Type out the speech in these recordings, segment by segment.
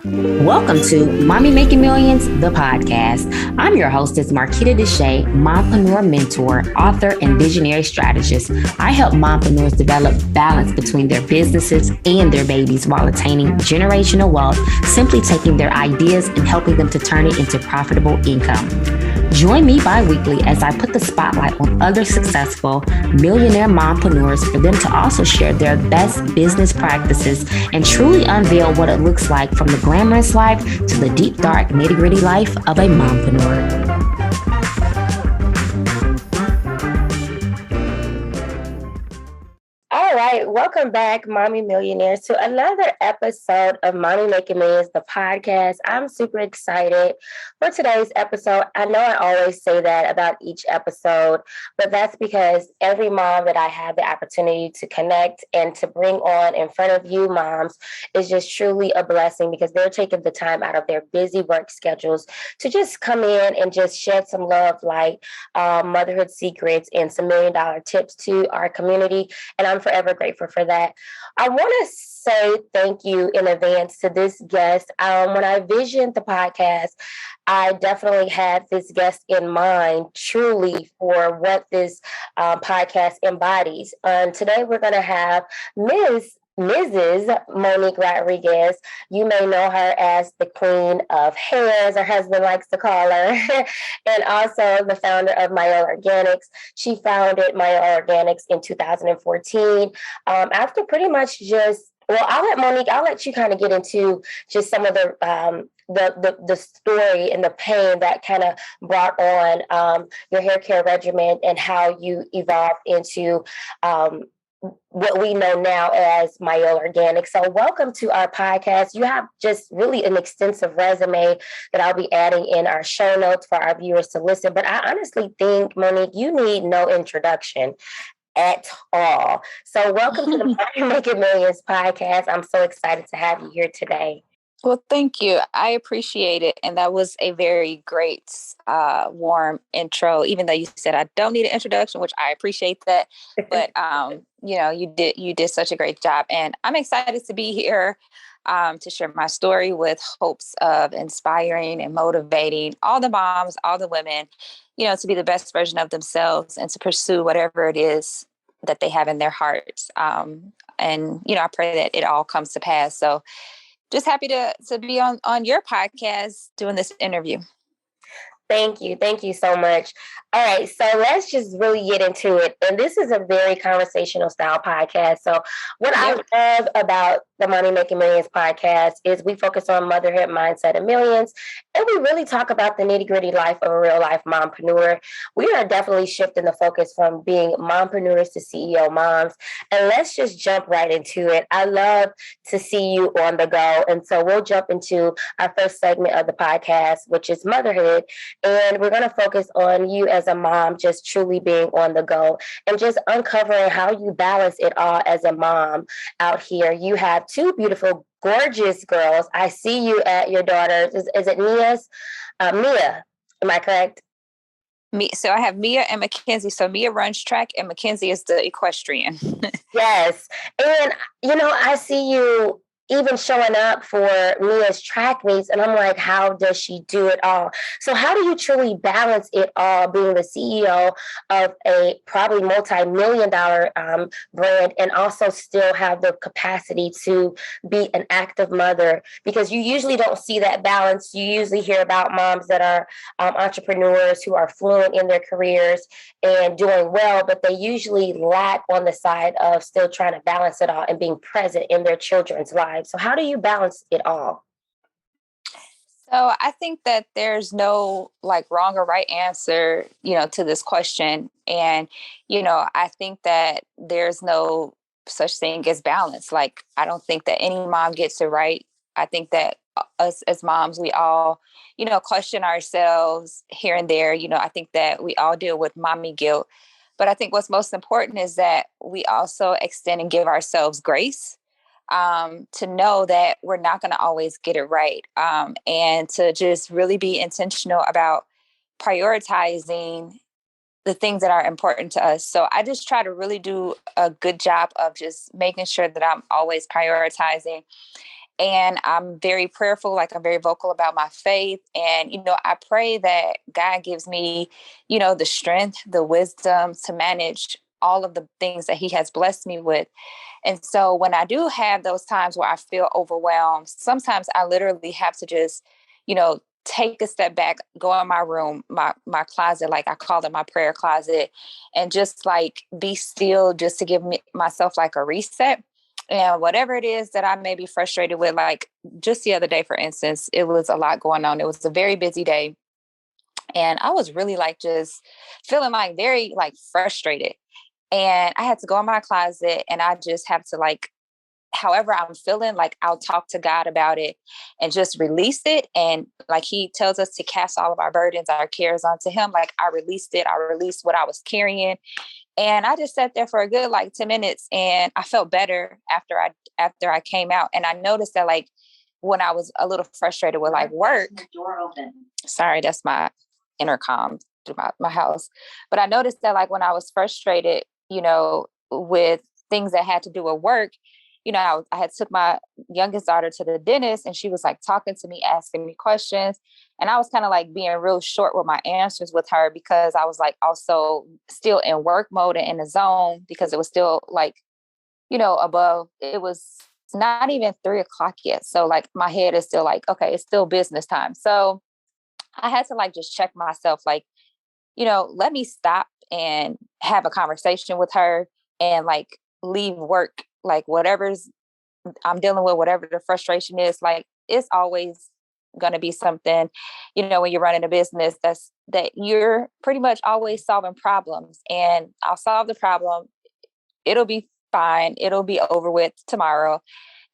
Welcome to Mommy Making Millions, the podcast. I'm your hostess, Marquita Deshay, mompreneur mentor, author, and visionary strategist. I help mompreneurs develop balance between their businesses and their babies while attaining generational wealth, simply taking their ideas and helping them to turn it into profitable income. Join me bi-weekly as I put the spotlight on other successful millionaire mompreneurs for them to also share their best business practices and truly unveil what it looks like from the glamorous life to the deep, dark, nitty-gritty life of a mompreneur. All right, welcome back, Mommy Millionaires, to another episode of Mommy Making Millions, the podcast. I'm super excited for today's episode. I know I always say that about each episode, but that's because every mom that I have the opportunity to connect and to bring on in front of you moms is just truly a blessing because they're taking the time out of their busy work schedules to just come in and just shed some love, like motherhood secrets and some $1 million tips to our community. And I'm forever grateful for that. I want to say thank you in advance to this guest. When I visioned the podcast, I definitely had this guest in mind truly for what this podcast embodies. Today we're going to have Mrs. Monique Rodriguez. You may know her as the queen of hair, as her husband likes to call her, and also the founder of Mielle Organics. She founded Mielle Organics in 2014 after pretty much I'll let you kind of get into just some of the story and the pain that kind of brought on your hair care regimen and how you evolved into what we know now as Mielle Organics. So welcome to our podcast. You have just really an extensive resume that I'll be adding in our show notes for our viewers to listen. But I honestly think, Monique, you need no introduction at all. So welcome to the Mommy Making Millions podcast. I'm so excited to have you here today. Well, thank you. I appreciate it. And that was a very great, warm intro, even though you said I don't need an introduction, which I appreciate that. But, you did such a great job. And I'm excited to be here to share my story with hopes of inspiring and motivating all the moms, all the women, to be the best version of themselves and to pursue whatever it is that they have in their hearts. I pray that it all comes to pass. So just happy to be on your podcast doing this interview. Thank you. Thank you so much. All right. So let's just really get into it. And this is a very conversational style podcast. So what I love about the Mommy Making Millions podcast is we focus on motherhood, mindset, and millions. And we really talk about the nitty gritty life of a real life mompreneur. We are definitely shifting the focus from being mompreneurs to CEO moms. And let's just jump right into it. I love to see you on the go. And so we'll jump into our first segment of the podcast, which is motherhood. And we're going to focus on you as a mom, just truly being on the go and just uncovering how you balance it all as a mom out here. You have two beautiful, gorgeous girls. I see you at your daughter's. Is it Mia's? Mia, am I correct? So I have Mia and Mackenzie. So Mia runs track and Mackenzie is the equestrian. Yes. And, I see you even showing up for Mia's track meets. And I'm like, how does she do it all? So how do you truly balance it all, being the CEO of a probably multi-million-dollar brand and also still have the capacity to be an active mother? Because you usually don't see that balance. You usually hear about moms that are entrepreneurs who are fluent in their careers and doing well, but they usually lack on the side of still trying to balance it all and being present in their children's lives. So how do you balance it all? So I think that there's no wrong or right answer, to this question. And, I think that there's no such thing as balance. I don't think that any mom gets it right. I think that us as moms, we all, question ourselves here and there. I think that we all deal with mommy guilt. But I think what's most important is that we also extend and give ourselves grace. To know that we're not going to always get it right, and to just really be intentional about prioritizing the things that are important to us. So I just try to really do a good job of just making sure that I'm always prioritizing And I'm very prayerful, like I'm very vocal about my faith. And, I pray that God gives me, the strength, the wisdom to manage all of the things that he has blessed me with. And so when I do have those times where I feel overwhelmed, sometimes I literally have to just, take a step back, go in my room, my closet, like I call it my prayer closet, and just like be still, just to give myself like a reset. And whatever it is that I may be frustrated with, like just the other day, for instance, it was a lot going on. It was a very busy day. And I was really like just feeling like very like frustrated. And I had to go in my closet and I just have to like, however I'm feeling, like I'll talk to God about it and just release it. And like he tells us to cast all of our burdens, our cares onto him. Like I released it. I released what I was carrying. And I just sat there for a good like 10 minutes and I felt better after I came out. And I noticed that like when I was a little frustrated with like work, door open. Sorry, that's my intercom through my house. But I noticed that like when I was frustrated, with things that had to do with work, I had took my youngest daughter to the dentist and she was like talking to me, asking me questions. And I was kind of like being real short with my answers with her because I was like also still in work mode and in the zone because it was still like, above, it was not even 3 o'clock yet. So like my head is still like, okay, it's still business time. So I had to like just check myself, like, let me stop and have a conversation with her and like leave work, like whatever's I'm dealing with, whatever the frustration is, like it's always going to be something, when you're running a business that you're pretty much always solving problems, and I'll solve the problem. It'll be fine. It'll be over with tomorrow.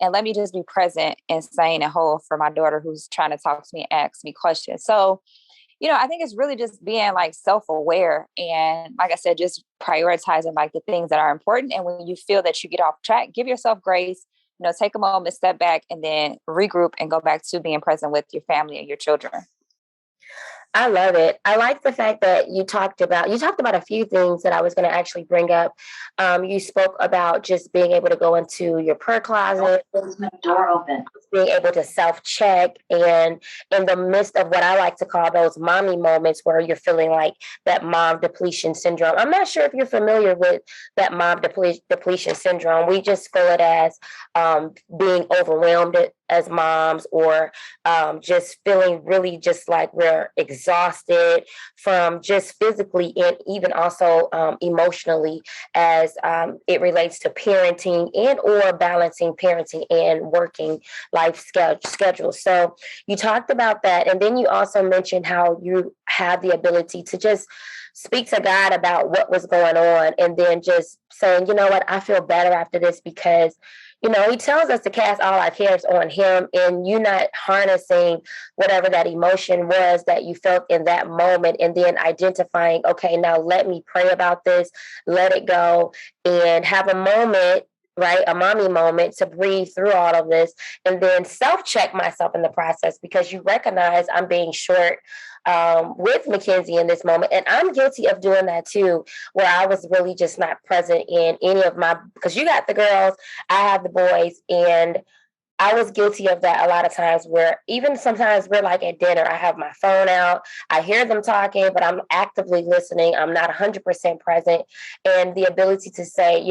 And let me just be present and sane and whole for my daughter who's trying to talk to me and ask me questions. So, I think it's really just being like self-aware and like I said, just prioritizing like the things that are important. And when you feel that you get off track, give yourself grace, take a moment, step back, and then regroup and go back to being present with your family and your children. I love it. I like the fact that you talked about a few things that I was going to actually bring up. You spoke about just being able to go into your prayer closet, door open, being able to self-check, and in the midst of what I like to call those mommy moments where you're feeling like that mom depletion syndrome. I'm not sure if you're familiar with that mom depletion syndrome. We just feel it as being overwhelmed as moms, or just feeling really just like we're exhausted from just physically and even also emotionally as it relates to parenting and or balancing parenting and working life schedule. So you talked about that. And then you also mentioned how you have the ability to just speak to God about what was going on and then just saying, you know what, I feel better after this because he tells us to cast all our cares on him, and you not harnessing whatever that emotion was that you felt in that moment, and then identifying, okay, now let me pray about this, let it go, and have a moment, right? A mommy moment to breathe through all of this, and then self-check myself in the process because you recognize I'm being short with Mackenzie in this moment. And I'm guilty of doing that too, where I was really just not present in any of because you got the girls, I have the boys, and I was guilty of that a lot of times where even sometimes we're like at dinner, I have my phone out, I hear them talking, but I'm actively listening. I'm not 100% present. And the ability to say,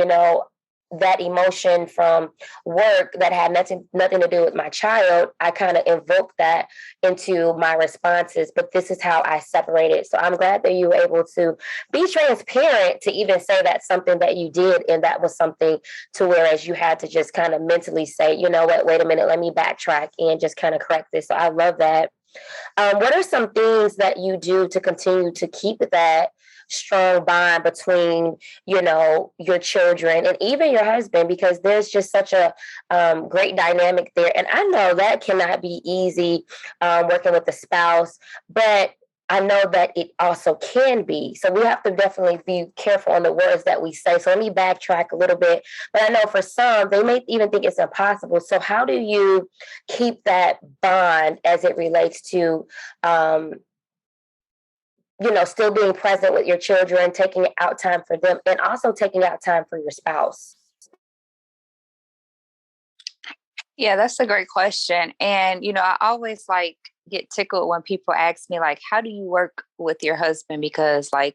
that emotion from work that had nothing to do with my child, I kind of invoked that into my responses, but this is how I separate it. So I'm glad that you were able to be transparent to even say that's something that you did. And that was something to whereas you had to just kind of mentally say, you know what, wait a minute, let me backtrack and just kind of correct this. So I love that. What are some things that you do to continue to keep that strong bond between, your children and even your husband? Because there's just such a great dynamic there. And I know that cannot be easy working with a spouse, but I know that it also can be. So we have to definitely be careful on the words that we say. So let me backtrack a little bit. But I know for some, they may even think it's impossible. So how do you keep that bond as it relates to, still being present with your children, taking out time for them, and also taking out time for your spouse? Yeah, that's a great question. And, I always like get tickled when people ask me, like, how do you work with your husband? Because, like,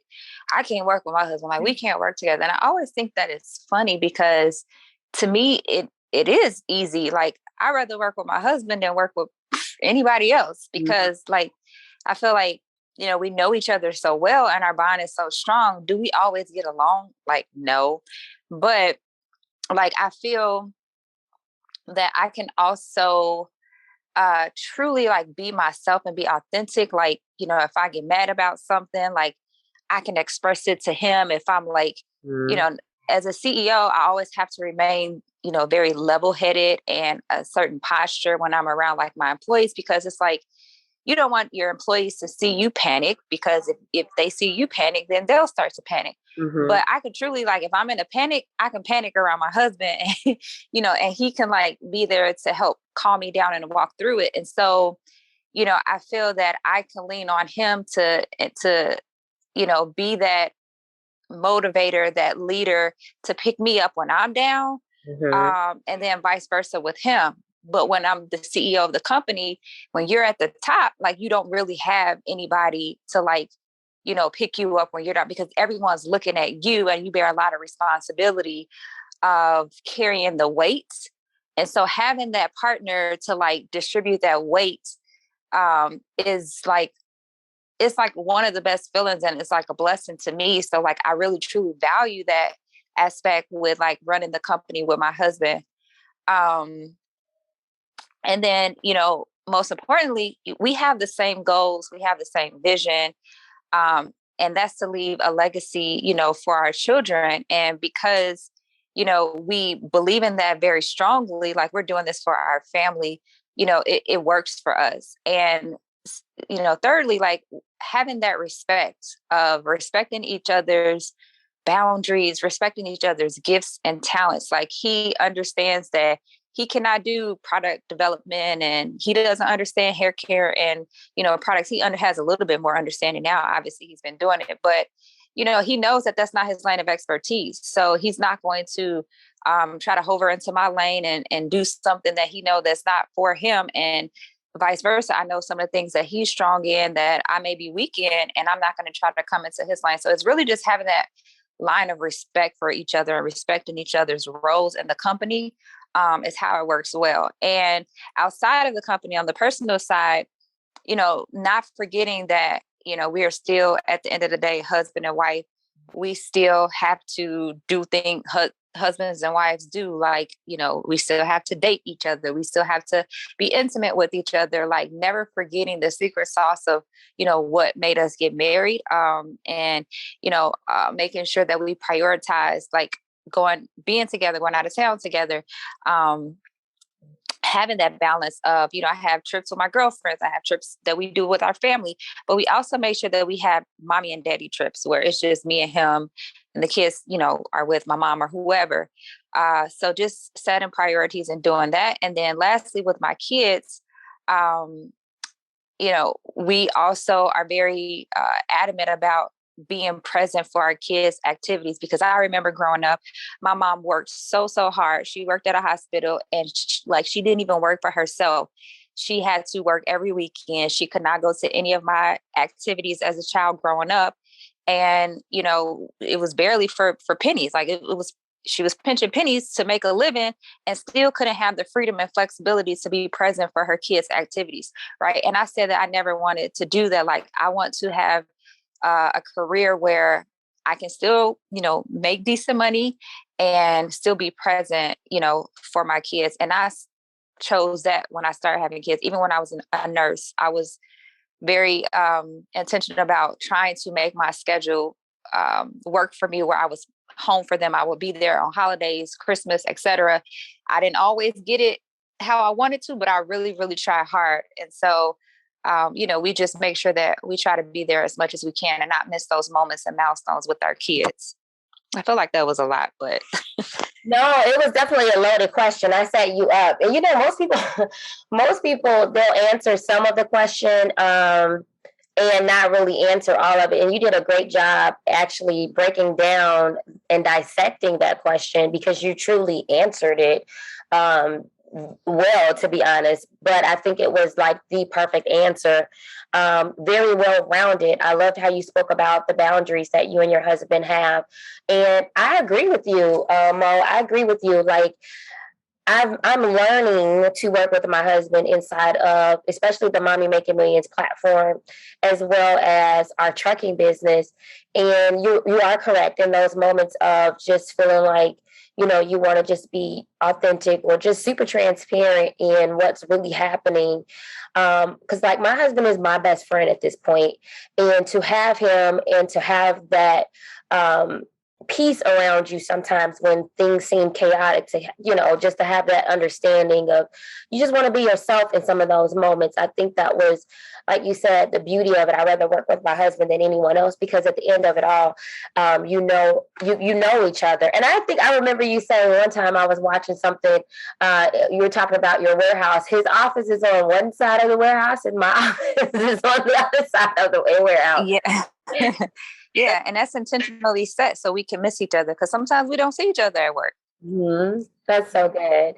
I can't work with my husband. Like, we can't work together. And I always think that it's funny because to me, it is easy. Like, I'd rather work with my husband than work with anybody else because, like, I feel like, we know each other so well and our bond is so strong. Do we always get along? Like, no. But, like, I feel that I can also truly like be myself and be authentic. Like, if I get mad about something, like I can express it to him. If I'm like, you know, as a CEO, I always have to remain, very level headed and a certain posture when I'm around like my employees, because it's like, you don't want your employees to see you panic, because if they see you panic, then they'll start to panic. But I could truly, like, if I'm in a panic, I can panic around my husband and, and he can like be there to help calm me down and walk through it. And so, I feel that I can lean on him to, be that motivator, that leader to pick me up when I'm down. And then vice versa with him. But when I'm the CEO of the company, when you're at the top, like you don't really have anybody to like, pick you up when you're down, because everyone's looking at you and you bear a lot of responsibility of carrying the weight. And so having that partner to like distribute that weight is like, it's like one of the best feelings, and it's like a blessing to me. So like, I really truly value that aspect with like running the company with my husband. And then, most importantly, we have the same goals, we have the same vision. And that's to leave a legacy, for our children. And because, we believe in that very strongly, like we're doing this for our family, it works for us. And, thirdly, like having that respect of respecting each other's boundaries, respecting each other's gifts and talents. Like he understands that he cannot do product development and he doesn't understand hair care and, products. He has a little bit more understanding now. Obviously he's been doing it, but, he knows that that's not his lane of expertise. So he's not going to try to hover into my lane and do something that he knows that's not for him. And vice versa. I know some of the things that he's strong in that I may be weak in, and I'm not going to try to come into his lane. So it's really just having that line of respect for each other and respecting each other's roles in the company is how it works well. And outside of the company, on the personal side, not forgetting that, we are still at the end of the day, husband and wife. We still have to do things husbands and wives do. Like, we still have to date each other. We still have to be intimate with each other, like never forgetting the secret sauce of, what made us get married. And, making sure that we prioritize like being together, going out of town together. Having that balance of, I have trips with my girlfriends, I have trips that we do with our family, but we also make sure that we have mommy and daddy trips where it's just me and him and the kids, are with my mom or whoever. So just setting priorities and doing that. And then lastly, with my kids, we also are very adamant about being present for our kids' activities, because I remember growing up, my mom worked so hard. She worked at a hospital and she didn't even work for herself. She had to work every weekend. She could not go to any of my activities as a child growing up. And, it was barely for pennies. Like she was pinching pennies to make a living and still couldn't have the freedom and flexibility to be present for her kids' activities. Right. And I said that I never wanted to do that. Like I want to have a career where I can still, make decent money and still be present, for my kids. And I chose that when I started having kids. Even when I was a nurse, I was very intentional about trying to make my schedule work for me, where I was home for them. I would be there on holidays, Christmas, etc. I didn't always get it how I wanted to, but I really, really tried hard. And so, we just make sure that we try to be there as much as we can and not miss those moments and milestones with our kids. I feel like that was a lot, but no, it was definitely a loaded question. I set you up, and most people they'll answer some of the question and not really answer all of it. And you did a great job actually breaking down and dissecting that question, because you truly answered it. well, to be honest, but I think it was like the perfect answer. Very well rounded. I loved how you spoke about the boundaries that you and your husband have. And I agree with you, Mo. I agree with you. Like, I'm learning to work with my husband inside of, especially the Mommy Making Millions platform, as well as our trucking business. And you are correct in those moments of just feeling like, you want to just be authentic or just super transparent in what's really happening. Because like my husband is my best friend at this point, and to have him and to have that peace around you sometimes when things seem chaotic, to just to have that understanding of, you just want to be yourself in some of those moments. I think that was, like you said, the beauty of it. I'd rather work with my husband than anyone else, because at the end of it all, you know each other. And I think I remember you saying one time, I was watching something, you were talking about your warehouse. His office is on one side of the warehouse and my office is on the other side of the warehouse. Yeah. Yeah, and that's intentionally set so we can miss each other, because sometimes we don't see each other at work. Mm-hmm. That's so good.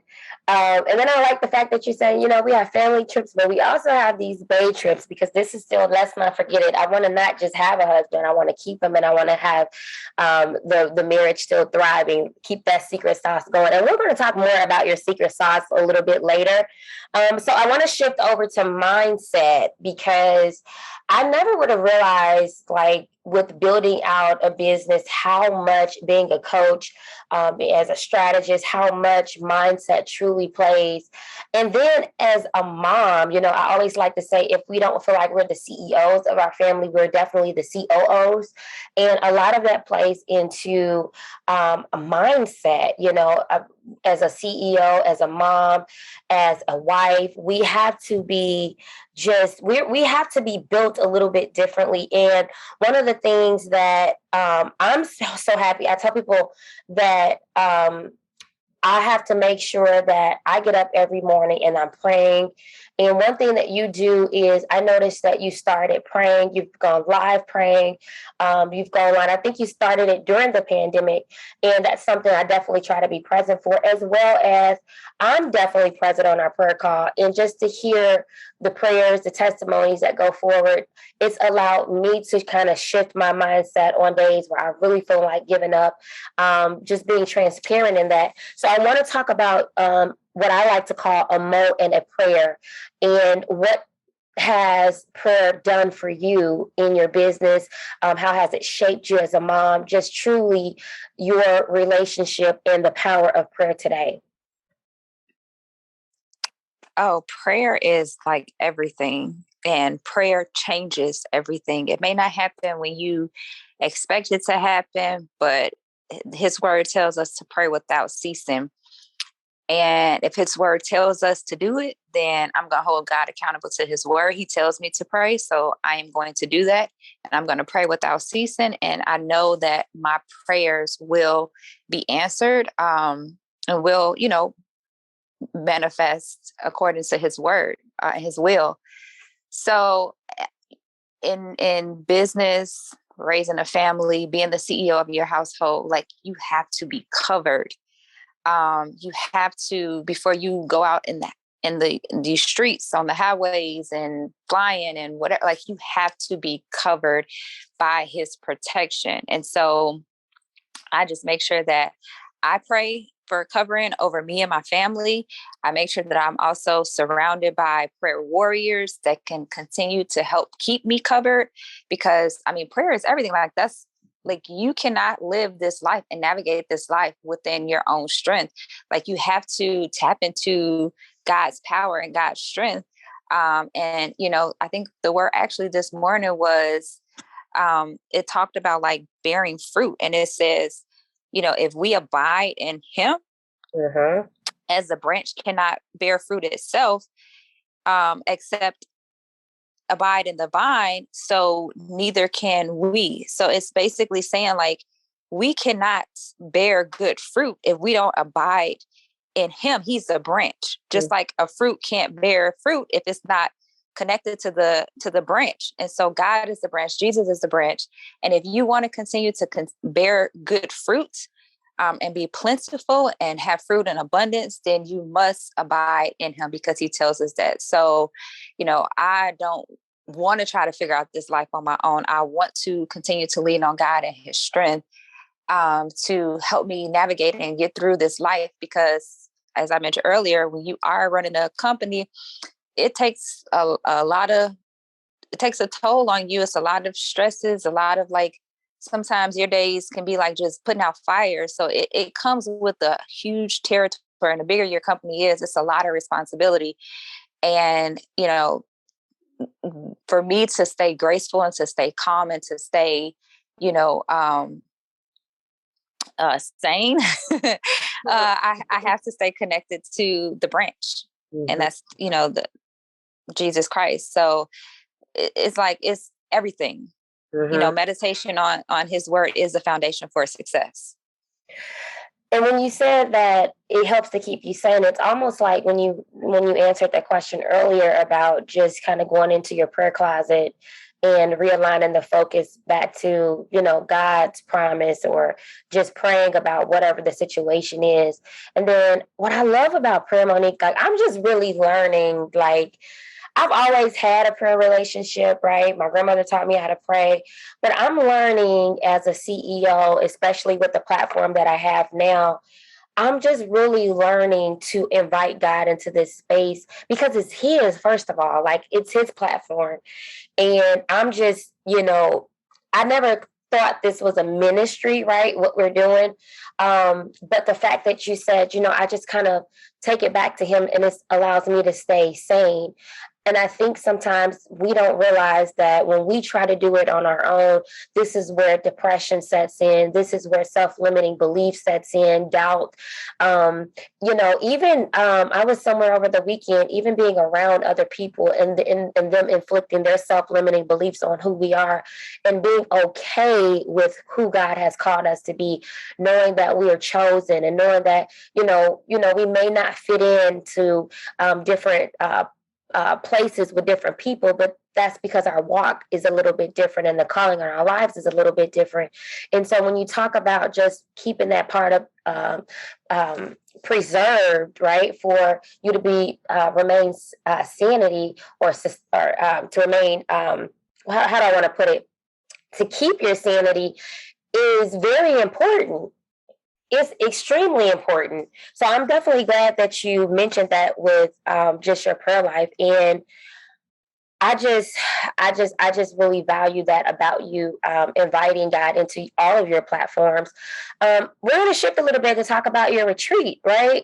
And then I like the fact that you're saying, we have family trips, but we also have these bay trips, because this is still, let's not forget it. I want to not just have a husband. I want to keep him, and I want to have the marriage still thriving, keep that secret sauce going. And we're going to talk more about your secret sauce a little bit later. So I want to shift over to mindset, because I never would have realized, like, with building out a business, how much being a coach, as a strategist, how much mindset truly plays. And then as a mom, I always like to say, if we don't feel like we're the CEOs of our family, we're definitely the COOs. And a lot of that plays into a mindset, as a CEO, as a mom, as a wife. We have to be we have to be built a little bit differently. And one of the things that I'm so happy, I tell people that I have to make sure that I get up every morning and I'm praying. And one thing that you do is, I noticed that you started praying. You've gone live praying. You've gone on. I think you started it during the pandemic. And that's something I definitely try to be present for, as well as I'm definitely present on our prayer call. And just to hear the prayers, the testimonies that go forward, it's allowed me to kind of shift my mindset on days where I really feel like giving up, just being transparent in that. So I want to talk about what I like to call a mo and a prayer, and what has prayer done for you in your business? How has it shaped you as a mom? Just truly your relationship and the power of prayer today. Oh, prayer is like everything, and prayer changes everything. It may not happen when you expect it to happen, but his word tells us to pray without ceasing. And if his word tells us to do it, then I'm going to hold God accountable to his word. He tells me to pray, so I am going to do that. And I'm going to pray without ceasing. And I know that my prayers will be answered, and will, manifest according to his word, his will. So in business, raising a family, being the CEO of your household, like, you have to be covered. You have to, before you go out in these streets, on the highways and flying and whatever, like, you have to be covered by his protection. And so I just make sure that I pray for covering over me and my family. I make sure that I'm also surrounded by prayer warriors that can continue to help keep me covered, because prayer is everything. Like, that's, like, you cannot live this life and navigate this life within your own strength. Like, you have to tap into God's power and God's strength. And I think the word actually this morning was, it talked about like bearing fruit, and it says, if we abide in him, as the branch cannot bear fruit itself, except abide in the vine, so neither can we. So it's basically saying, like, we cannot bear good fruit if we don't abide in him. He's a branch, just like a fruit can't bear fruit if it's not connected to the branch. And so God is the branch, Jesus is the branch. And if you want to continue to bear good fruit, and be plentiful and have fruit in abundance, then you must abide in him, because he tells us that. So, I don't want to try to figure out this life on my own. I want to continue to lean on God and his strength to help me navigate and get through this life. Because as I mentioned earlier, when you are running a company, it takes it takes a toll on you. It's a lot of stresses, a lot of sometimes your days can be like just putting out fires. So it comes with a huge territory, and the bigger your company is, it's a lot of responsibility. And, for me to stay graceful and to stay calm and to stay, sane, I have to stay connected to the branch. Mm-hmm. And that's, the Jesus Christ. So it's everything. Mm-hmm. Meditation on his word is the foundation for success. And when you said that it helps to keep you sane, it's almost like when you answered that question earlier about just kind of going into your prayer closet and realigning the focus back to, God's promise, or just praying about whatever the situation is. And then what I love about prayer, Monique, I'm just really learning, I've always had a prayer relationship, right? My grandmother taught me how to pray, but I'm learning as a CEO, especially with the platform that I have now, I'm just really learning to invite God into this space, because it's his, first of all, it's his platform. And I'm just, I never thought this was a ministry, right? What we're doing. But the fact that you said, I just kind of take it back to him, and it allows me to stay sane. And I think sometimes we don't realize that when we try to do it on our own, this is where depression sets in. This is where self-limiting belief sets in, doubt. Even I was somewhere over the weekend, even being around other people and them inflicting their self-limiting beliefs on who we are, and being okay with who God has called us to be, knowing that we are chosen, and knowing that, we may not fit into different places with different people, but that's because our walk is a little bit different, and the calling on our lives is a little bit different. And so when you talk about just keeping that part of preserved, right, for you to be remain sanity, or to remain, how do I want to put it, to keep your sanity is very important. It's extremely important. So I'm definitely glad that you mentioned that with just your prayer life. And I just really value that about you, inviting God into all of your platforms. We're going to shift a little bit to talk about your retreat, right?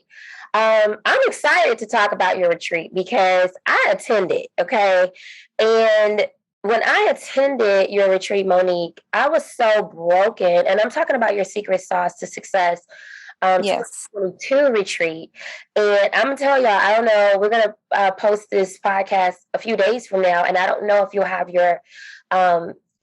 I'm excited to talk about your retreat because I attended, okay? And when I attended your retreat, Monique, I was so broken. And I'm talking about your secret sauce to success. Yes. 2022 retreat. And I'm going to tell y'all, I don't know, we're going to post this podcast a few days from now. And I don't know if you'll have your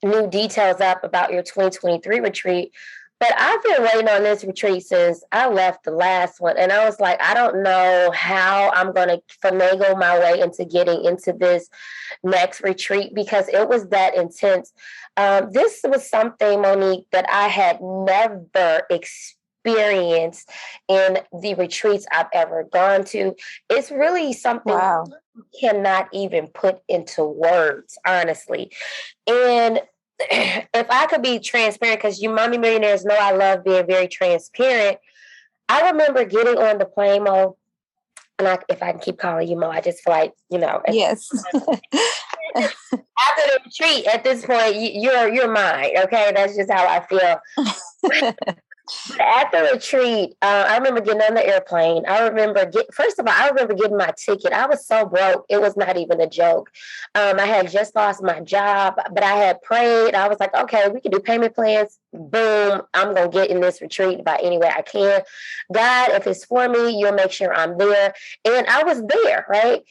new details up about your 2023 retreat. But I've been waiting on this retreat since I left the last one. And I was like, I don't know how I'm going to finagle my way into getting into this next retreat, because it was that intense. This was something, Monique, that I had never experienced in the retreats I've ever gone to. It's really something you cannot even put into words, honestly. And if I could be transparent, because you mommy millionaires know I love being very transparent. I remember getting on the plane, Mo, and if I can keep calling you Mo, I just feel like, Yes. After the retreat, at this point, you're mine. Okay, that's just how I feel. But at the retreat, I remember getting on the airplane. I remember getting my ticket. I was so broke. It was not even a joke. I had just lost my job, but I had prayed. I was like, okay, we can do payment plans. Boom, I'm going to get in this retreat by any way I can. God, if it's for me, you'll make sure I'm there. And I was there, right?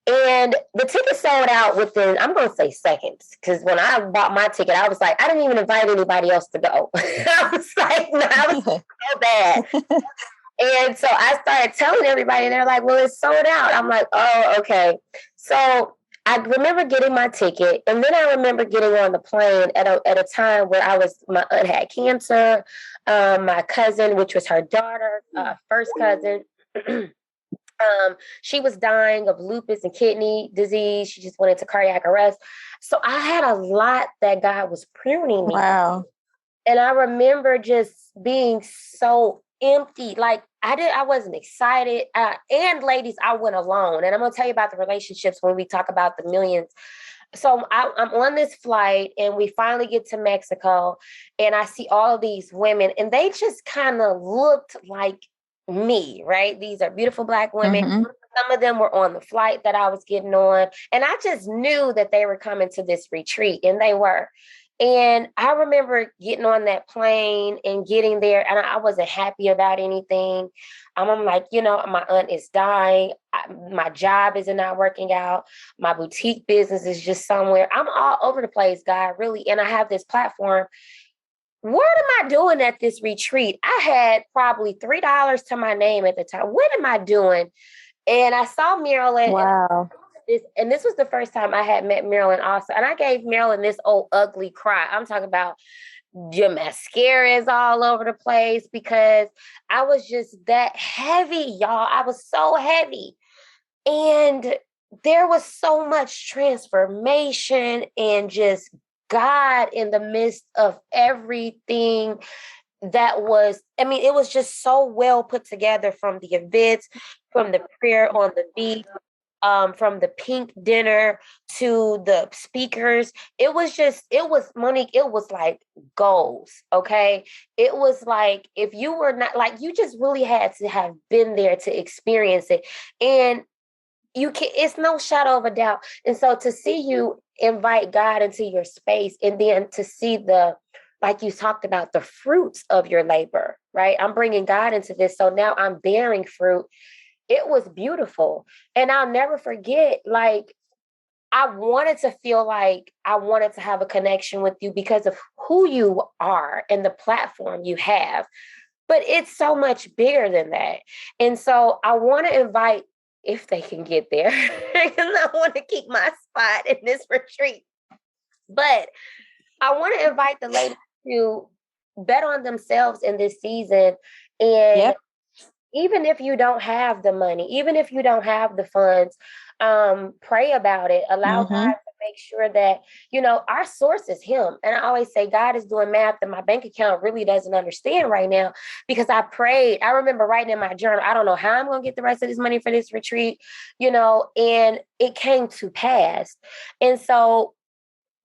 And the ticket sold out within, I'm going to say seconds, because when I bought my ticket, I was like, I didn't even invite anybody else to go. I was like, no, I was so bad. And so I started telling everybody, and they're like, well, it's sold out. I'm like, oh, okay. So I remember getting my ticket, and then I remember getting on the plane at a time where my aunt had cancer. My cousin, which was her daughter, first cousin, she was dying of lupus and kidney disease. She just went into cardiac arrest. So I had a lot that God was pruning me. Wow. And I remember just being so empty. Like I wasn't excited. And ladies, I went alone. And I'm gonna tell you about the relationships when we talk about the millions. So I'm on this flight and we finally get to Mexico and I see all of these women and they just kind of looked like me, right? These are beautiful Black women. Mm-hmm. Some of them were on the flight that I was getting on. And I just knew that they were coming to this retreat, and they were. And I remember getting on that plane and getting there, and I wasn't happy about anything. I'm like, my aunt is dying. My job is not working out. My boutique business is just somewhere. I'm all over the place, God, really. And I have this platform. What am I doing at this retreat? I had probably $3 to my name at the time. What am I doing? And I saw Marilyn. Wow. And this was the first time I had met Marilyn also. And I gave Marilyn this old ugly cry. I'm talking about your mascara is all over the place because I was just that heavy, y'all. I was so heavy. And there was so much transformation and just God in the midst of everything that was, it was just so well put together, from the events, from the prayer on the beach, from the pink dinner to the speakers. It was Monique, it was like goals. Okay. It was like, if you were not, like, you just really had to have been there to experience it. And it's no shadow of a doubt. And so to see you invite God into your space, and then to see like you talked about, the fruits of your labor, right? I'm bringing God into this. So now I'm bearing fruit. It was beautiful. And I'll never forget, like, I wanted to feel like I wanted to have a connection with you because of who you are and the platform you have. But it's so much bigger than that. And so I want to invite, if they can get there, because I want to keep my spot in this retreat. But I want to invite the ladies to bet on themselves in this season. And even if you don't have the money, even if you don't have the funds, pray about it. Allow God to make sure that, our source is Him. And I always say, God is doing math that my bank account really doesn't understand right now, because I prayed. I remember writing in my journal, I don't know how I'm going to get the rest of this money for this retreat, and it came to pass. And so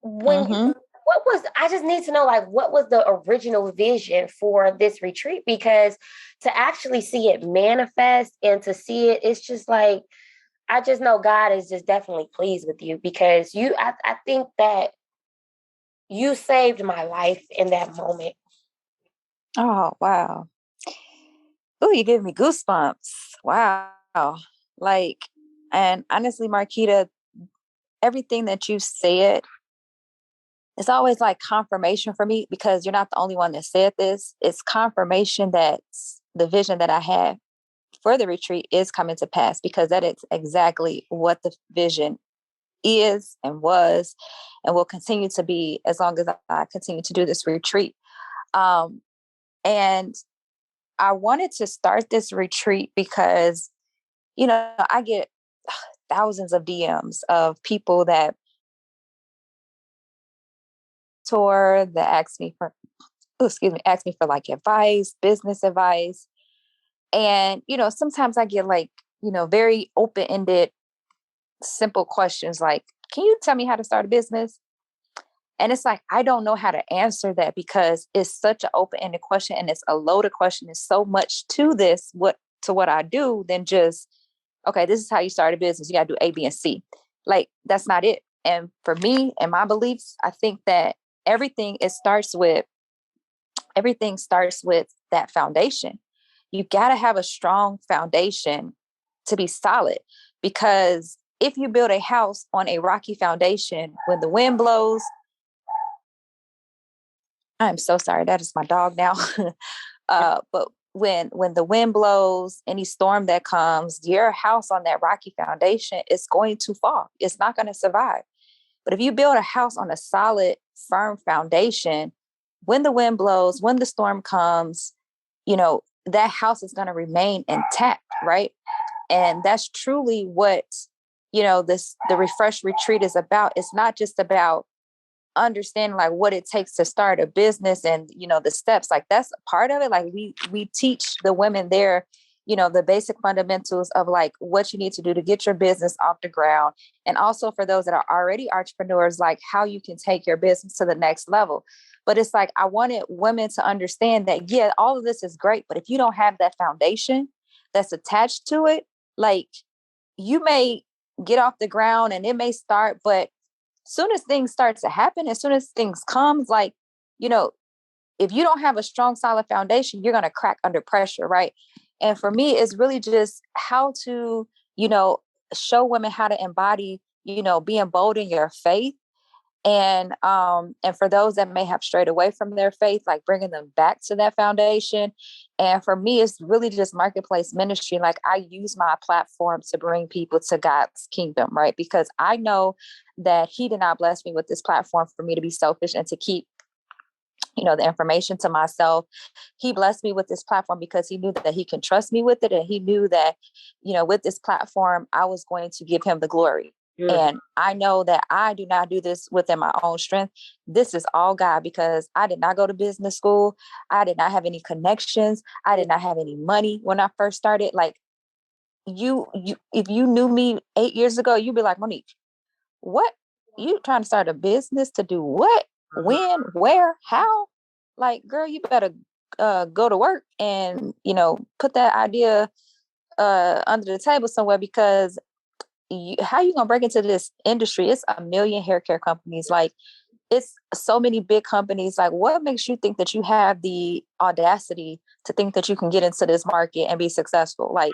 I just need to know, like, what was the original vision for this retreat? Because to actually see it manifest and to see it, it's just like, I just know God is just definitely pleased with you, because I think that you saved my life in that moment. Oh, wow. Oh, you gave me goosebumps. Wow. Like, and honestly, Marquita, everything that you said, it's always like confirmation for me, because you're not the only one that said this. It's confirmation that the vision that I had for the retreat is coming to pass, because that is exactly what the vision is and was and will continue to be as long as I continue to do this retreat. And I wanted to start this retreat because, I get thousands of DMs of people that tour, that ask me for like advice, business advice. And, sometimes I get like, very open-ended, simple questions like, can you tell me how to start a business? And it's like, I don't know how to answer that, because it's such an open-ended question and it's a loaded question. There's so much to this, what I do, than just, okay, this is how you start a business. You got to do A, B, and C. Like, that's not it. And for me and my beliefs, I think that everything starts with that foundation. You got to have a strong foundation to be solid, because if you build a house on a rocky foundation, when the wind blows, I'm so sorry, that is my dog now. But when the wind blows, any storm that comes, your house on that rocky foundation is going to fall. It's not going to survive. But if you build a house on a solid, firm foundation, when the wind blows, when the storm comes, that house is going to remain intact, right? And that's truly what, the Refresh Retreat is about. It's not just about understanding like what it takes to start a business and, the steps, like that's a part of it. Like we teach the women there, the basic fundamentals of like what you need to do to get your business off the ground. And also for those that are already entrepreneurs, like how you can take your business to the next level. But it's like, I wanted women to understand that, yeah, all of this is great, but if you don't have that foundation that's attached to it, like you may get off the ground and it may start, but soon as things start to happen, as soon as things comes, like, if you don't have a strong, solid foundation, you're going to crack under pressure. Right. And for me, it's really just how to, show women how to embody, being bold in your faith. And for those that may have strayed away from their faith, like bringing them back to that foundation. And for me, it's really just marketplace ministry. Like I use my platform to bring people to God's kingdom, right? Because I know that he did not bless me with this platform for me to be selfish and to keep, the information to myself. He blessed me with this platform because he knew that he can trust me with it. And he knew that, with this platform, I was going to give him the glory. And I know that I do not do this within my own strength. This is all God, because I did not go to business school. I did not have any connections. I did not have any money when I first started. Like you if you knew me 8 years ago, you'd be like, Monique, what? You trying to start a business to do what? When? Where? How? Like, girl, you better go to work and, put that idea under the table somewhere, because how you gonna break into this industry? It's a million hair care companies. Like it's so many big companies. Like what makes you think that you have the audacity to think that you can get into this market and be successful? Like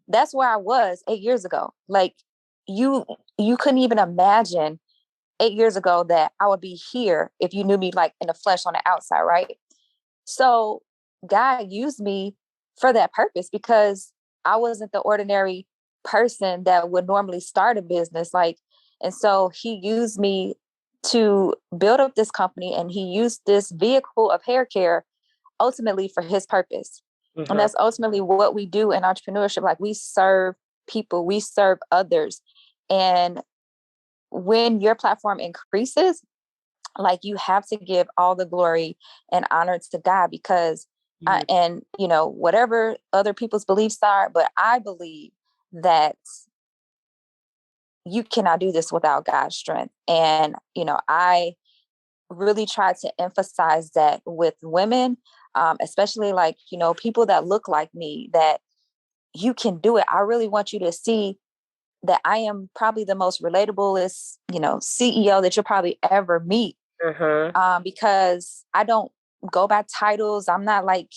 that's where I was 8 years ago. Like you couldn't even imagine 8 years ago that I would be here if you knew me like in the flesh on the outside, right? So God used me for that purpose, because I wasn't the ordinary person that would normally start a business. Like, and so he used me to build up this company, and he used this vehicle of hair care ultimately for his purpose. And that's ultimately what we do in entrepreneurship. Like we serve people, we serve others. And when your platform increases, like you have to give all the glory and honor to God, because whatever other people's beliefs are, but I believe that you cannot do this without God's strength. And, I really try to emphasize that with women, especially like, people that look like me, that you can do it. I really want you to see that I am probably the most relatablest, CEO that you'll probably ever meet. Because I don't go by titles. I'm not like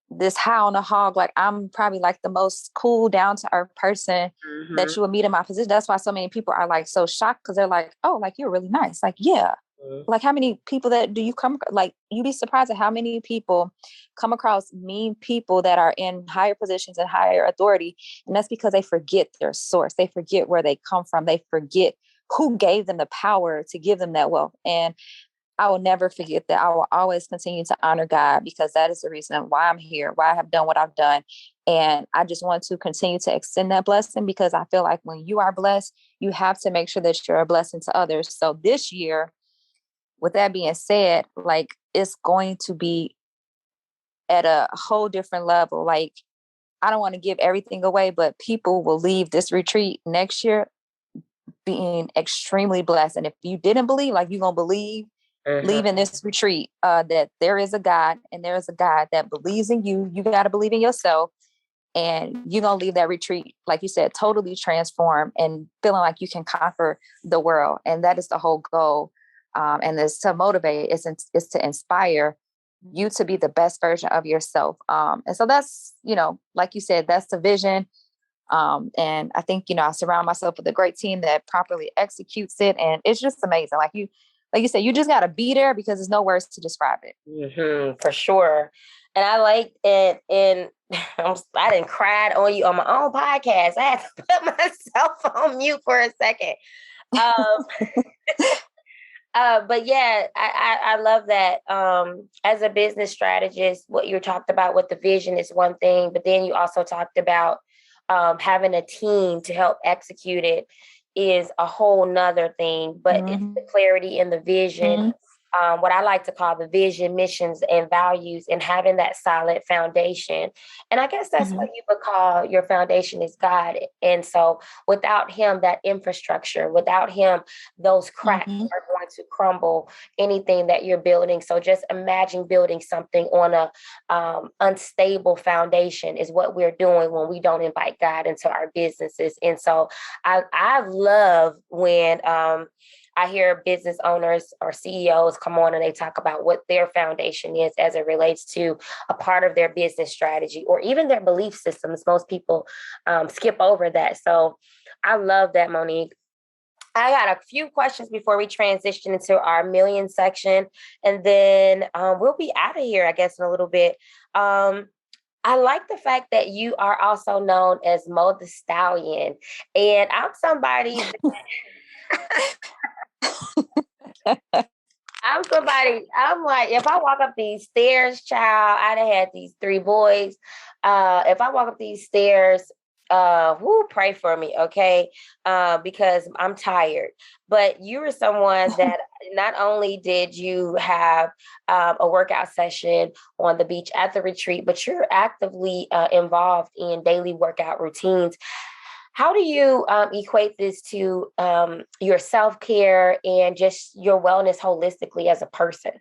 this high on a hog. Like I'm probably like the most cool, down to earth person that you would meet in my position. That's why so many people are like so shocked, because they're like, oh, like you're really nice. Like, yeah. Like how many people that do you come, like you'd be surprised at how many people come across mean people that are in higher positions and higher authority. And that's because they forget their source. They forget where they come from. They forget who gave them the power to give them that wealth. And I will never forget that. I will always continue to honor God, because that is the reason why I'm here, why I have done what I've done. And I just want to continue to extend that blessing, because I feel like when you are blessed, you have to make sure that you're a blessing to others. So this year, with that being said, like it's going to be at a whole different level. Like I don't want to give everything away, but people will leave this retreat next year being extremely blessed. And if you didn't believe, like you're going to believe leaving this retreat, that there is a God, and there is a God that believes in you. You got to believe in yourself, and you're going to leave that retreat, like you said, totally transformed and feeling like you can conquer the world. And that is the whole goal. And it's to motivate, it's to inspire you to be the best version of yourself. And so that's, like you said, that's the vision. And I think, I surround myself with a great team that properly executes it. And it's just amazing. Like you said, you just got to be there, because there's no words to describe it. For sure. And I like it. And I didn't cry on you on my own podcast. I had to put myself on mute for a second. Um, but yeah, I love that. As a business strategist, what you talked about with the vision is one thing, but then you also talked about having a team to help execute it is a whole nother thing. But it's the clarity in the vision, what I like to call the vision, missions, and values, and having that solid foundation. And I guess that's what you would call your foundation is God. And so without him, that infrastructure, without him, those cracks are going to crumble anything that you're building. So just imagine building something on a unstable foundation is what we're doing when we don't invite God into our businesses. And so I love when I hear business owners or CEOs come on and they talk about what their foundation is as it relates to a part of their business strategy or even their belief systems. Most people skip over that. So I love that, Monique. I got a few questions before we transition into our million section, and then we'll be out of here, I guess, in a little bit. I like the fact that you are also known as Mo the Stallion, and I'm somebody. I'm like, if I walk up these stairs, child, I done had these three boys. If I walk up these stairs, pray for me, okay? Because I'm tired. But you were someone that not only did you have a workout session on the beach at the retreat, but you're actively involved in daily workout routines. How do you equate this to your self-care and just your wellness holistically as a person?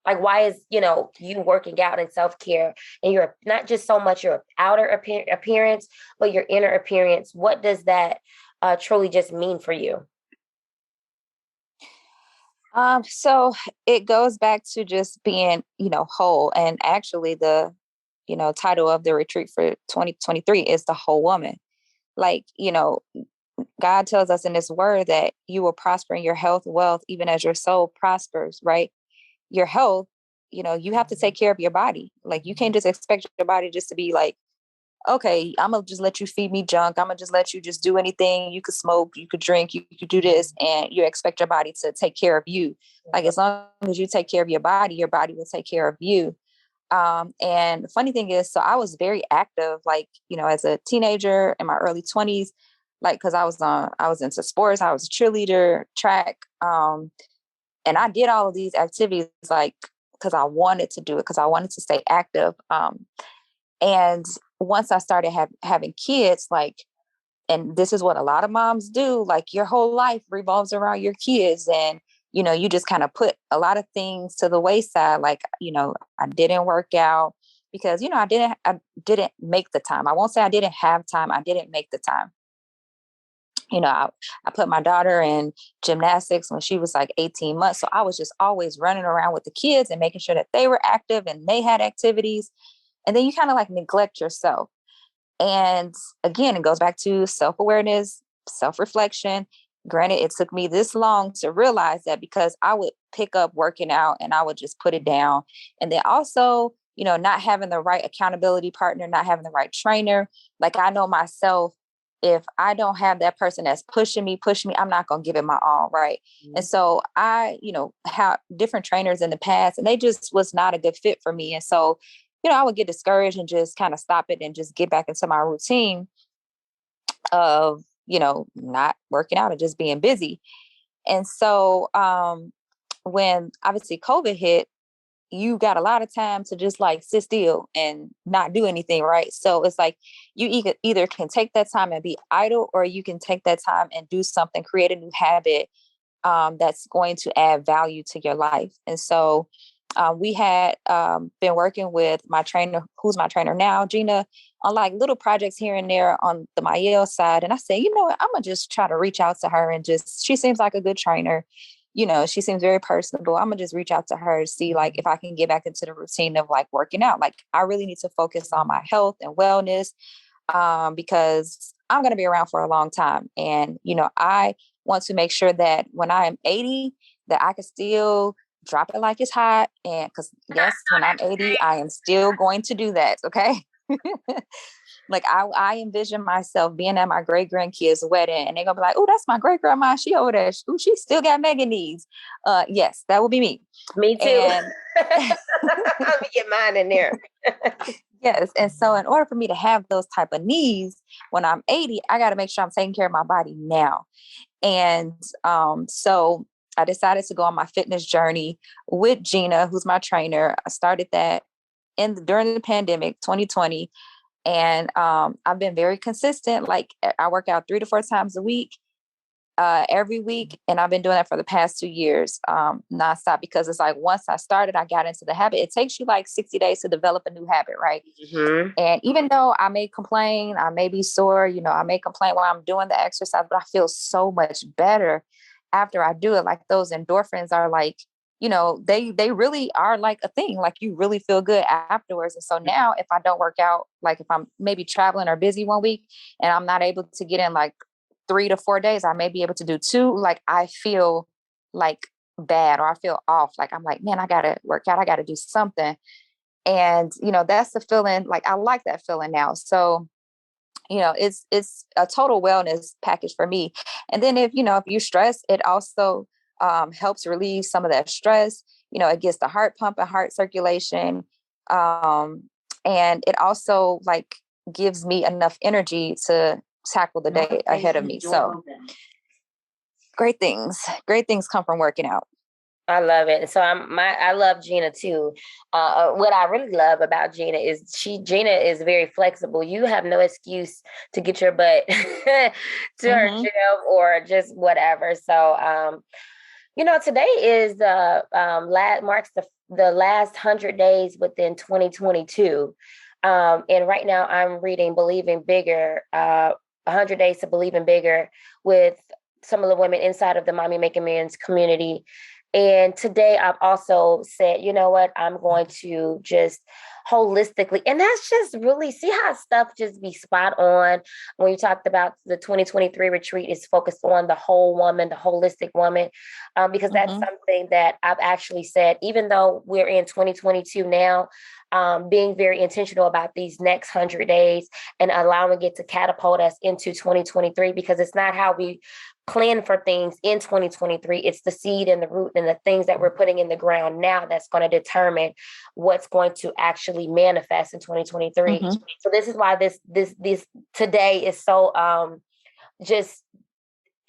Like, why is, you working out and self-care and you're not just so much your outer appearance, but your inner appearance? What does that truly just mean for you? So it goes back to just being, whole. And actually title of the retreat for 2023 is the whole woman. Like, God tells us in this word that you will prosper in your health, wealth, even as your soul prospers, right? Your health, you have to take care of your body. Like, you can't just expect your body just to be like, okay, I'm gonna just let you feed me junk. I'm gonna just let you just do anything. You could smoke, you could drink, you could do this, and you expect your body to take care of you. Like, as long as you take care of your body will take care of you. And the funny thing is, so I was very active, like, as a teenager in my early 20s, like, cause I was into sports, I was a cheerleader, track. And I did all of these activities, like, cause I wanted to do it, cause I wanted to stay active. And once I started having kids, like, and this is what a lot of moms do, like, your whole life revolves around your kids. And, you just kind of put a lot of things to the wayside. Like, I didn't work out because, I didn't make the time. I won't say I didn't have time. I didn't make the time. I put my daughter in gymnastics when she was like 18 months. So I was just always running around with the kids and making sure that they were active and they had activities. And then you kind of like neglect yourself. And again, it goes back to self-awareness, self-reflection. Granted, it took me this long to realize that, because I would pick up working out and I would just put it down. And then also, not having the right accountability partner, not having the right trainer. Like, I know myself, if I don't have that person that's pushing me, I'm not going to give it my all. Right. Mm-hmm. And so I, have different trainers in the past, and they just was not a good fit for me. And so, I would get discouraged and just kind of stop it and just get back into my routine of, not working out and just being busy. And so when obviously COVID hit, you got a lot of time to just like sit still and not do anything, right? So it's like you either can take that time and be idle, or you can take that time and do something, create a new habit that's going to add value to your life. And so we had been working with my trainer, who's my trainer now, Gina, on like little projects here and there on the Mielle side. And I said, you know what, I'm going to just try to reach out to her and just, she seems like a good trainer. She seems very personable. I'm going to just reach out to her to see like if I can get back into the routine of like working out. Like, I really need to focus on my health and wellness because I'm going to be around for a long time. And, I want to make sure that when I am 80, that I can still drop it like it's hot. And because yes, when I'm 80, I am still going to do that. Okay. Like I envision myself being at my great grandkids' wedding, and they're gonna be like, "Oh, that's my great grandma. She over there. Ooh, she still got mega knees." Yes, that will be me. Me too. And Let me get mine in there. yes, and so in order for me to have those type of knees when I'm 80, I got to make sure I'm taking care of my body now. And so I decided to go on my fitness journey with Gina, who's my trainer. I started that during the pandemic, 2020. And I've been very consistent. Like I work out 3 to 4 times a week, every week. And I've been doing that for the past 2 years, nonstop, because it's like, once I started, I got into the habit. It takes you like 60 days to develop a new habit. Right. Mm-hmm. And even though I may complain, I may be sore, I may complain while I'm doing the exercise, but I feel so much better after I do it. Like those endorphins are like, they really are like a thing. Like you really feel good afterwards. And so now if I don't work out, like if I'm maybe traveling or busy one week and I'm not able to get in like 3 to 4 days, I may be able to do 2. Like I feel like bad, or I feel off. Like I'm like, man, I gotta work out. I gotta do something. And, that's the feeling. Like I like that feeling now. So, it's a total wellness package for me. And then if you stress, it also helps relieve some of that stress. It gets the heart pumping, heart circulation. And it also like gives me enough energy to tackle the day ahead of me. So great things come from working out. I love it. So I love Gina too. What I really love about Gina is Gina is very flexible. You have no excuse to get your butt to her gym or just whatever. So, today is the marks the last 100 days within 2022. And right now I'm reading Believing Bigger, 100 Days to Believing Bigger, with some of the women inside of the Mommy Making Millions community. And today I've also said, you know what, I'm going to just holistically, and that's just really, see how stuff just be spot on. When you talked about the 2023 retreat is focused on the whole woman, the holistic woman, because that's something that I've actually said, even though we're in 2022 now, being very intentional about these next 100 days and allowing it to catapult us into 2023, because it's not how we plan for things in 2023. It's the seed and the root and the things that we're putting in the ground now that's going to determine what's going to actually manifest in 2023. So this is why this today is so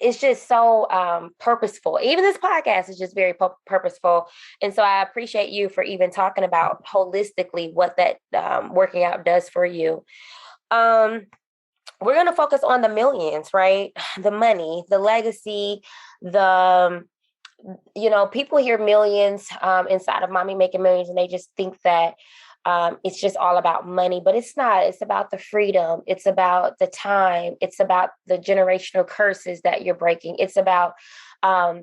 it's just so purposeful. Even this podcast is just very purposeful. And so I appreciate you for even talking about holistically what that working out does for you. We're going to focus on the millions, right? The money, the legacy, people hear millions inside of Mommy Making Millions, and they just think that it's just all about money, but it's not. It's about the freedom. It's about the time. It's about the generational curses that you're breaking. It's about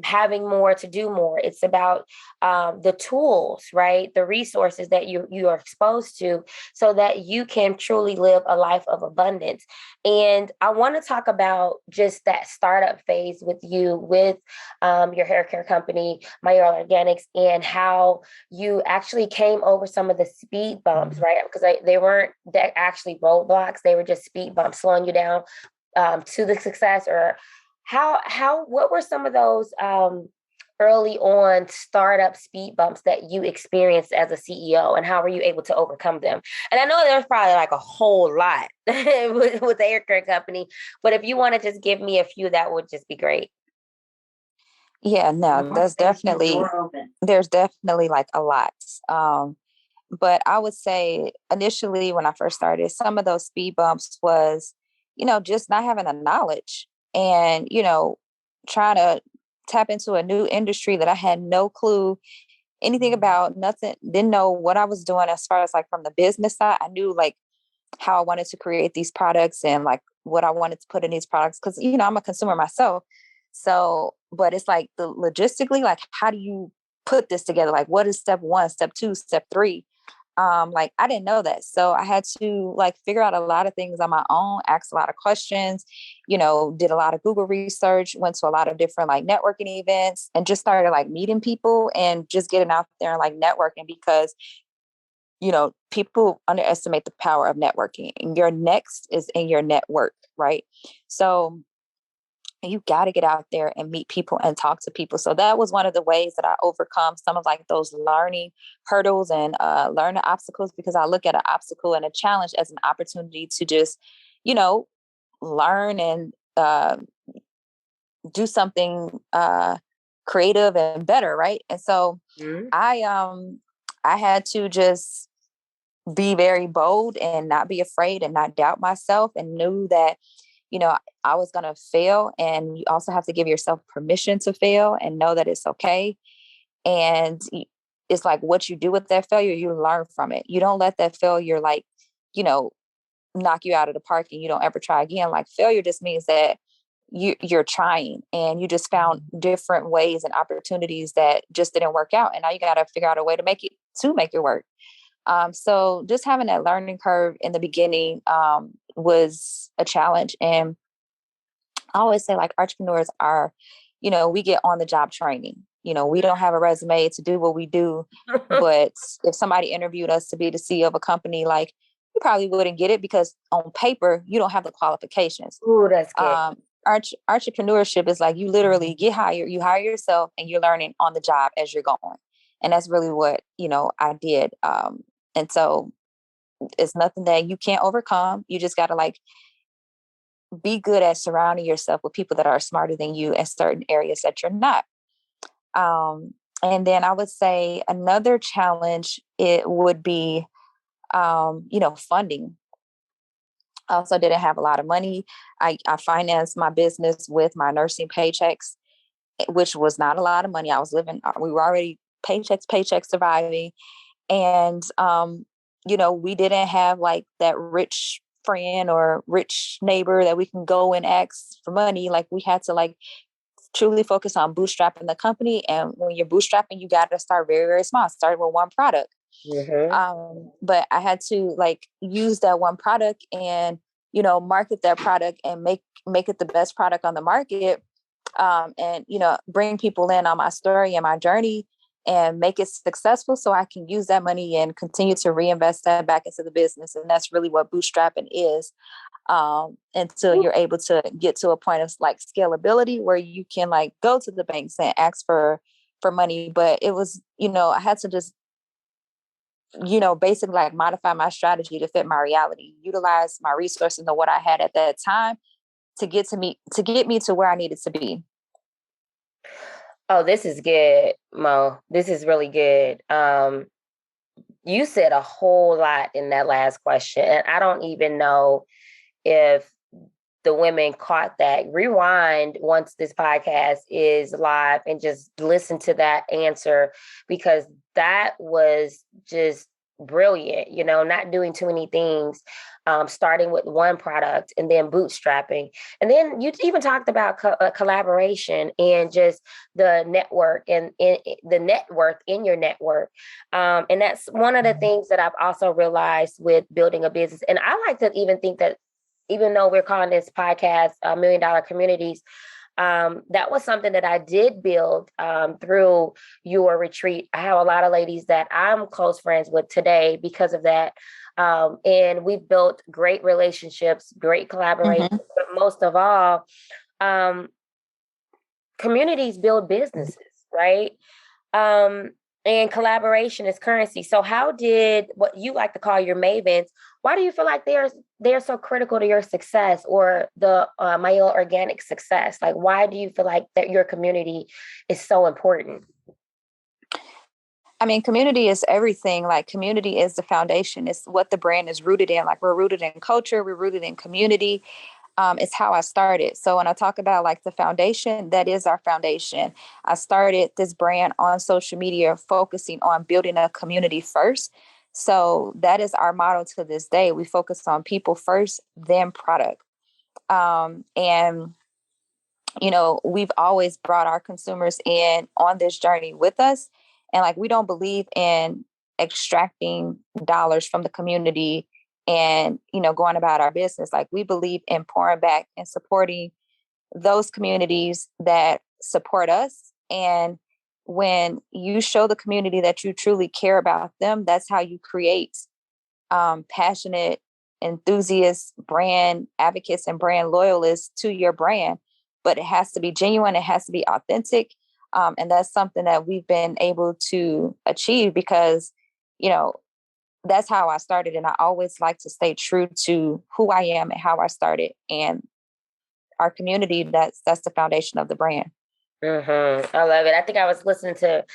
having more to do more. It's about the tools, right? The resources that you are exposed to so that you can truly live a life of abundance. And I want to talk about just that startup phase with you, with your hair care company, Mielle Organics, and how you actually came over some of the speed bumps, right? Because they weren't actually roadblocks. They were just speed bumps slowing you down to the success. Or what were some of those early on startup speed bumps that you experienced as a CEO, and how were you able to overcome them? And I know there's probably like a whole lot with the hair care company, but if you want to just give me a few, that would just be great. Yeah, no, there's definitely like a lot. But I would say initially when I first started, some of those speed bumps was, just not having the knowledge and, trying to tap into a new industry that I had no clue anything about, nothing, didn't know what I was doing as far as like from the business side. I knew like how I wanted to create these products and like what I wanted to put in these products. Cause I'm a consumer myself. So, but it's like the logistically, like, how do you put this together? Like what is step 1, step 2, step 3? Like I didn't know that. So I had to like figure out a lot of things on my own, ask a lot of questions, did a lot of Google research, went to a lot of different like networking events and just started like meeting people and just getting out there and like networking because, people underestimate the power of networking and your next is in your network, right? So you got to get out there and meet people and talk to people. So that was one of the ways that I overcome some of like those learning hurdles and learning obstacles, because I look at an obstacle and a challenge as an opportunity to just, you know, learn and do something creative and better, right? And so Mm-hmm. I had to just be very bold and not be afraid and not doubt myself, and knew that I was going to fail. And you also have to give yourself permission to fail and know that it's okay. And it's like what you do with that failure, you learn from it. You don't let that failure, like, you know, knock you out of the park and you don't ever try again. Like failure just means that you're trying and you just found different ways and opportunities that just didn't work out. And now you got to figure out a way to make it work. So just having that learning curve in the beginning was a challenge. And I always say like entrepreneurs are, we get on the job training. We don't have a resume to do what we do, but if somebody interviewed us to be the CEO of a company, like you probably wouldn't get it because on paper, you don't have the qualifications. Ooh, that's good. Entrepreneurship is like you literally get hired, you hire yourself and you're learning on the job as you're going. And that's really what, I did. And so it's nothing that you can't overcome. You just got to like be good at surrounding yourself with people that are smarter than you in certain areas that you're not. And then I would say another challenge, it would be, funding. I also didn't have a lot of money. I financed my business with my nursing paychecks, which was not a lot of money. We were already paychecks surviving. And, we didn't have like that rich friend or rich neighbor that we can go and ask for money. Like we had to like truly focus on bootstrapping the company. And when you're bootstrapping, you got to start very, very small, start with one product. Mm-hmm. But I had to like use that one product and, market that product and make it the best product on the market. And, bring people in on my story and my journey and make it successful so I can use that money and continue to reinvest that back into the business. And that's really what bootstrapping is. Until you're able to get to a point of like scalability where you can like go to the banks and ask for money. But it was, I had to just, basically like modify my strategy to fit my reality, utilize my resources and what I had at that time to get me to where I needed to be. Oh, this is good, Mo. This is really good. You said a whole lot in that last question, and I don't even know if the women caught that. Rewind once this podcast is live and just listen to that answer, because that was just brilliant. Not doing too many things, starting with one product and then bootstrapping. And then you even talked about collaboration and just the network and the net worth in your network. And that's one of the things that I've also realized with building a business. And I like to even think that even though we're calling this podcast $1 Million Communities, that was something that I did build through your retreat. I have a lot of ladies that I'm close friends with today because of that. And we've built great relationships, great collaboration, but most of all, communities build businesses, right? And collaboration is currency. So how did what you like to call your mavens, why do you feel like they're so critical to your success or the Mielle organic success? Like, why do you feel like that your community is so important? I mean, community is everything. Like community is the foundation. It's what the brand is rooted in. Like we're rooted in culture. We're rooted in community. It's how I started. So when I talk about like the foundation, that is our foundation. I started this brand on social media, focusing on building a community first. So that is our motto to this day. We focus on people first, then product. And we've always brought our consumers in on this journey with us. And like, we don't believe in extracting dollars from the community and, going about our business. Like, we believe in pouring back and supporting those communities that support us. And when you show the community that you truly care about them, that's how you create passionate, enthusiasts, brand advocates, and brand loyalists to your brand. But it has to be genuine. It has to be authentic. And that's something that we've been able to achieve because, that's how I started. And I always like to stay true to who I am and how I started. And our community, that's the foundation of the brand. Mm-hmm. I love it. I think I was listening to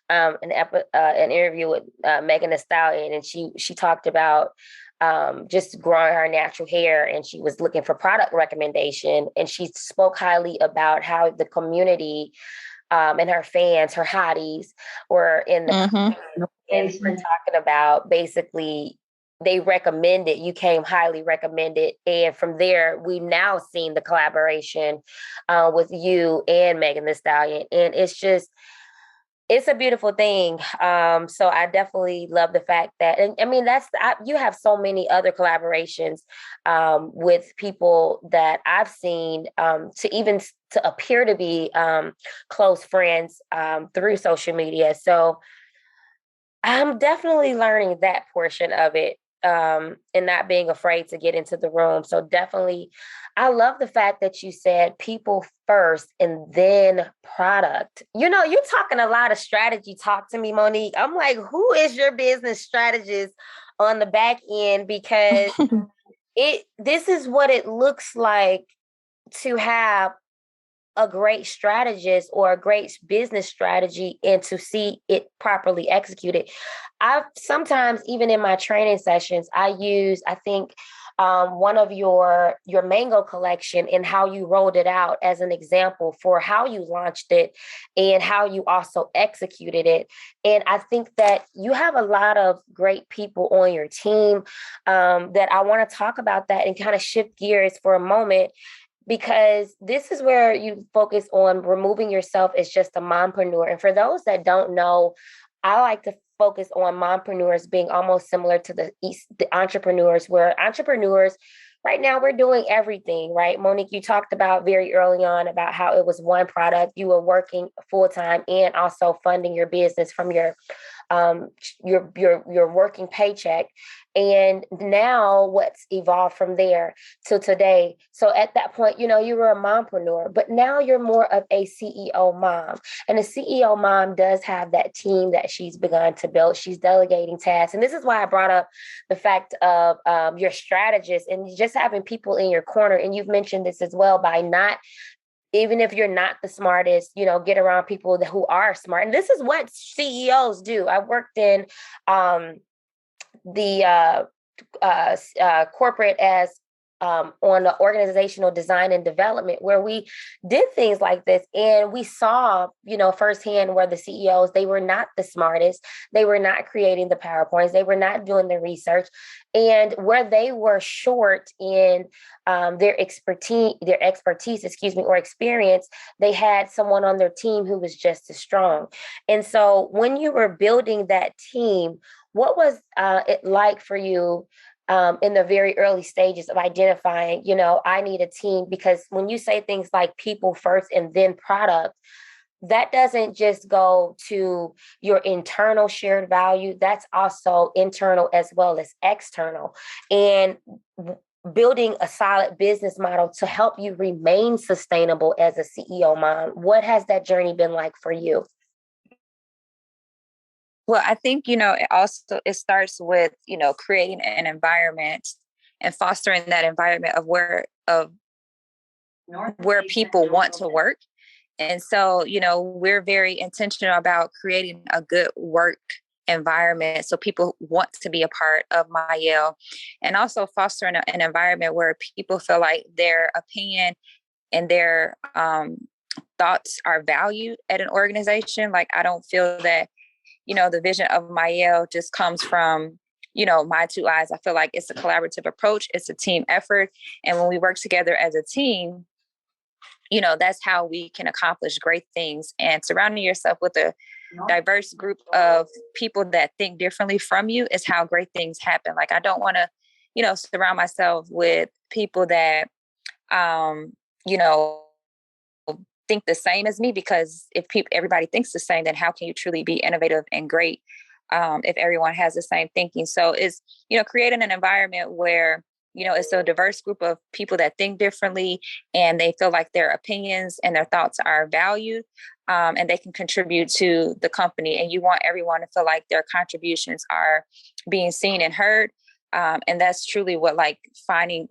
an interview with Megan Thee Stallion, and she talked about just growing her natural hair, and she was looking for product recommendation, and she spoke highly about how the community and her fans, her hotties, were in the and we're talking about basically they recommended, you came highly recommended. And from there, we've now seen the collaboration with you and Megan Thee Stallion. And it's a beautiful thing. So I definitely love the fact that, and I mean, you have so many other collaborations with people that I've seen to appear to be close friends through social media. So I'm definitely learning that portion of it, and not being afraid to get into the room. So definitely, I love the fact that you said people first and then product. You're talking a lot of strategy talk to me, Monique. I'm like, who is your business strategist on the back end? Because this is what it looks like to have a great strategist or a great business strategy and to see it properly executed. I've sometimes, even in my training sessions, I think one of your mango collection and how you rolled it out as an example for how you launched it and how you also executed it. And I think that you have a lot of great people on your team that I want to talk about that and kind of shift gears for a moment, because this is where you focus on removing yourself as just a mompreneur. And for those that don't know, I like to focus on mompreneurs being almost similar to the entrepreneurs, where entrepreneurs right now we're doing everything, right? Monique, you talked about very early on about how it was one product. You were working full time and also funding your business from your working paycheck. And now what's evolved from there to today. So at that point, you were a mompreneur, but now you're more of a CEO mom. And a CEO mom does have that team that she's begun to build. She's delegating tasks. And this is why I brought up the fact of your strategist and just having people in your corner. And you've mentioned this as well, by not, even if you're not the smartest, get around people who are smart. And this is what CEOs do. I worked in the corporate as on the organizational design and development, where we did things like this. And we saw, firsthand where the CEOs, they were not the smartest. They were not creating the PowerPoints. They were not doing the research. And where they were short in their expertise, or experience, they had someone on their team who was just as strong. And so when you were building that team, what was it like for you in the very early stages of identifying, I need a team? Because when you say things like people first and then product, that doesn't just go to your internal shared value. That's also internal as well as external. And building a solid business model to help you remain sustainable as a CEO mom. What has that journey been like for you? Well, I think, it starts with, creating an environment and fostering that environment of where people want to work. And so, we're very intentional about creating a good work environment so people want to be a part of Mielle, and also fostering an environment where people feel like their opinion and their thoughts are valued at an organization. Like, I don't feel that the vision of Mielle just comes from, my two eyes. I feel like it's a collaborative approach. It's a team effort. And when we work together as a team, that's how we can accomplish great things. And surrounding yourself with a diverse group of people that think differently from you is how great things happen. Like, I don't want to, surround myself with people that, you know, think the same as me, because if everybody thinks the same, then how can you truly be innovative and great if everyone has the same thinking? So it's, creating an environment where, it's a diverse group of people that think differently and they feel like their opinions and their thoughts are valued, and they can contribute to the company. And you want everyone to feel like their contributions are being seen and heard. And that's truly what like finding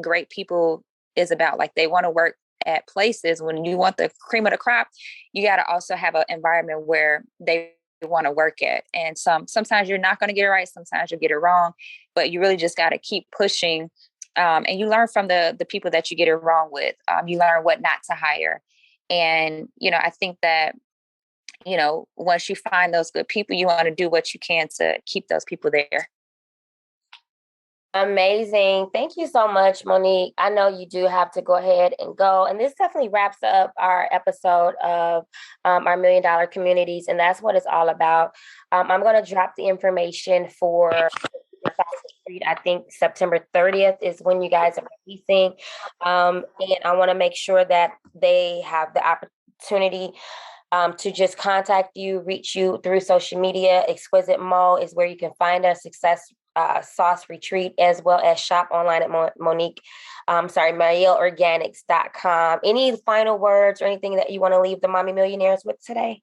great people is about. Like, they want to work at places. When you want the cream of the crop, you got to also have an environment where they want to work at. And sometimes you're not going to get it right. Sometimes you'll get it wrong, but you really just got to keep pushing. And you learn from the people that you get it wrong with. You learn what not to hire. And, I think that, once you find those good people, you want to do what you can to keep those people there. Amazing. Thank you so much, Monique. I know you do have to go ahead and go. And this definitely wraps up our episode of our $1 Million Communities. And that's what it's all about. I'm going to drop the information for I think September 30th is when you guys are releasing. And I want to make sure that they have the opportunity to just contact you, reach you through social media. Exquisite Mo is where you can find us. Success Sauce Retreat, as well as shop online at MielleOrganics.com. Any final words or anything that you want to leave the Mommy Millionaires with today?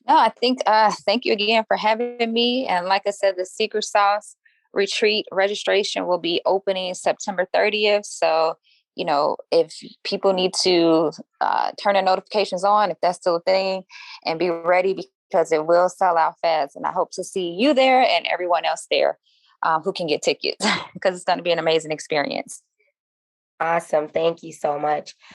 No, I think, thank you again for having me. And like I said, the Secret Sauce Retreat registration will be opening September 30th. So, if people need to turn their notifications on, if that's still a thing, and be ready, because it will sell out fast. And I hope to see you there and everyone else there who can get tickets, because it's going to be an amazing experience. Awesome. Thank you so much.